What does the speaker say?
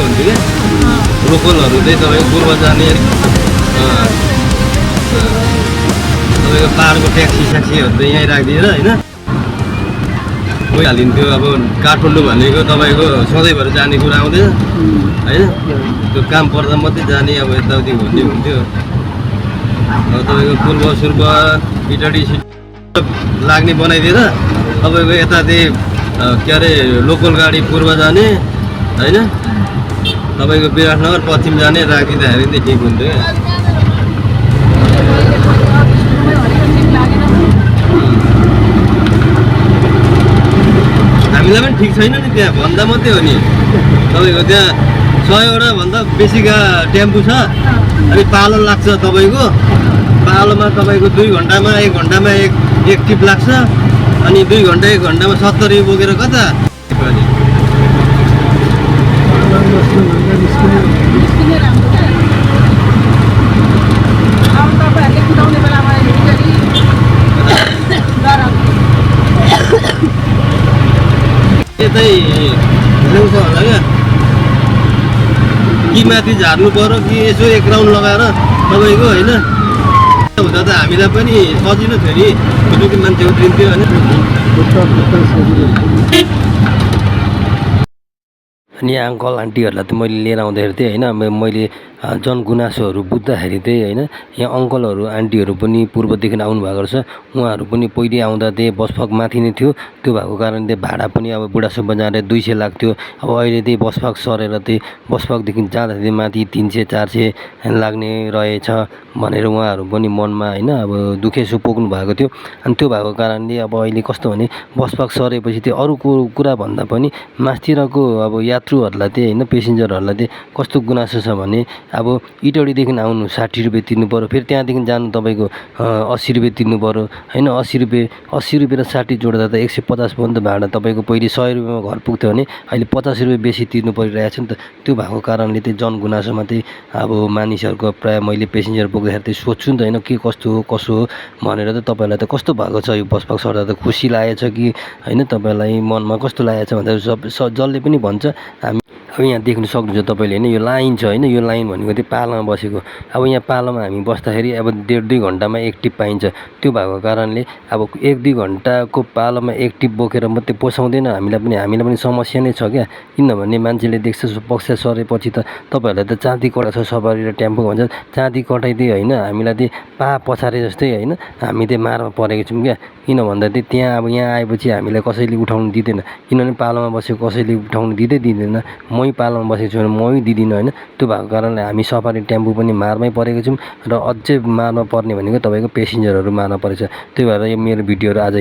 हुन्थ्यो क्या लोकलहरू चाहिँ तपाईँको पूर्व जाने तपाईँको पाहाडको ट्याक्सी स्याक्सीहरू चाहिँ यहीँ राखिदिएर होइन गइहालिन्थ्यो। अब काठमाडौँ भनेको तपाईँको सधैँभर जाने कुरा आउँदैन होइन, त्यो काम पर्दा मात्रै जाने अब यताउति भन्ने हुन्थ्यो। अब तपाईँको पूर्व सुर्व इटडी लाग्ने बनाइदिएर तपाईँको यता चाहिँ के अरे लोकल गाडी पूर्व जाने होइन, तपाईँको विराटनगर पश्चिम जाने राखिदिँदाखेरि चाहिँ ठिक हुन्थ्यो क्या। हामीलाई पनि ठिक छैन नि, त्यहाँ भन्दा मात्रै हो नि। तपाईँको त्यहाँ 100वटा भन्दा बेसीका टेम्पू छ, अनि पालो लाग्छ तपाईँको। पालोमा तपाईँको 2 घन्टामा 1 घन्टामा एक टिप लाग्छ, अनि 2 घन्टा 1 घन्टामा 70 बोकेर कता यतै ल्याउँछ होला क्या, कि माथि झार्नु पर्यो कि यसो एक राउन्ड लगाएर तपाईँको होइन हुँदा त हामीलाई पनि सजिलो थियो नि, ठुलो मान्छे उत्रिन्थ्यो होइन। अनि यहाँ अङ्कल आन्टीहरूलाई त मैले लिएर आउँदाखेरि चाहिँ होइन मैले जनगुनासोहरू बुझ्दाखेरि चाहिँ होइन यहाँ अङ्कलहरू आन्टीहरू पनि पूर्वदेखि आउनुभएको रहेछ। उहाँहरू पनि पहिले आउँदा चाहिँ बसफक माथि नै थियो, त्यो भएको कारणले भाडा पनि अब बुढासम्म जाँदा 200 लाग्थ्यो। अब अहिले चाहिँ बसफक सरेर चाहिँ बसफकदेखि जाँदाखेरि माथि 300-400 लाग्ने रहेछ भनेर उहाँहरू पनि मनमा होइन अब दुखेसो पोख्नु भएको थियो। अनि त्यो भएको कारणले अब अहिले कस्तो भने बसफक सरेपछि चाहिँ अरू कुरा भन्दा पनि मास्तिरको अब यात्रुहरूलाई चाहिँ होइन पेसेन्जरहरूलाई चाहिँ कस्तो गुनासो छ भने अब इटडीदेखि आउनु 60 रुपियाँ तिर्नु पऱ्यो, फेरि त्यहाँदेखि जानु तपाईँको 80 रुपियाँ तिर्नु पऱ्यो होइन। 80 रुपियाँ र 60 जोड्दा त 150 पर्यन्त भाडा तपाईँको पहिले 100 रुपियाँमा घर पुग्थ्यो भने अहिले 50 रुपियाँ बेसी तिर्नु परिरहेको छ नि त। त्यो भएको कारणले चाहिँ जनगुनासोमा चाहिँ अब मानिसहरूको प्रायः मैले पेसेन्जर पुग्दाखेरि चाहिँ सोध्छु नि त होइन के कस्तो हो कसो हो भनेर। त तपाईँहरूलाई त कस्तो भएको छ यो बसपाक सर्दा त खुसी लागेछ कि होइन, तपाईँलाई मनमा कस्तो लागेको छ भन्दा जसले पनि भन्छ हामी अब यहाँ देख्नु सक्नुहुन्छ तपाईँले होइन, यो लाइन छ होइन, यो लाइन भनेको चाहिँ पालोमा बसेको। अब यहाँ पालोमा हामी बस्दाखेरि अब 1.5-2 घन्टामा एक टिप पाइन्छ। त्यो भएको कारणले अब 1-2 घन्टाको पालोमा एक टिप बोकेर मात्रै पोसाउँदैन हामीलाई पनि समस्या नै छ क्या। किनभने मान्छेले देख्छ पक्ष सरेपछि त तपाईँहरूलाई त चाँदी कटा छ सवारी र टेम्पो भन्छ, चाँदी कटाइदिए होइन हामीलाई चाहिँ पछारे जस्तै होइन, हामी चाहिँ मारमा परेको छौँ क्या। किन भन्दा चाहिँ त्यहाँ अब यहाँ आएपछि हामीलाई कसैले उठाउनु दिँदैन, किनभने पालोमा बसेको कसैले उठाउनु दिँदैन। मै पालोमा बसेको छु भने मै दिँदिनँ होइन। त्यो भएको कारणले हामी सफारी टेम्पो पनि मारमै परेको छौँ र अझै मारमा पर्ने भनेको तपाईँको पेसेन्जरहरू मार्न परेछ। त्यही भएर यो मेरो भिडियोहरू आज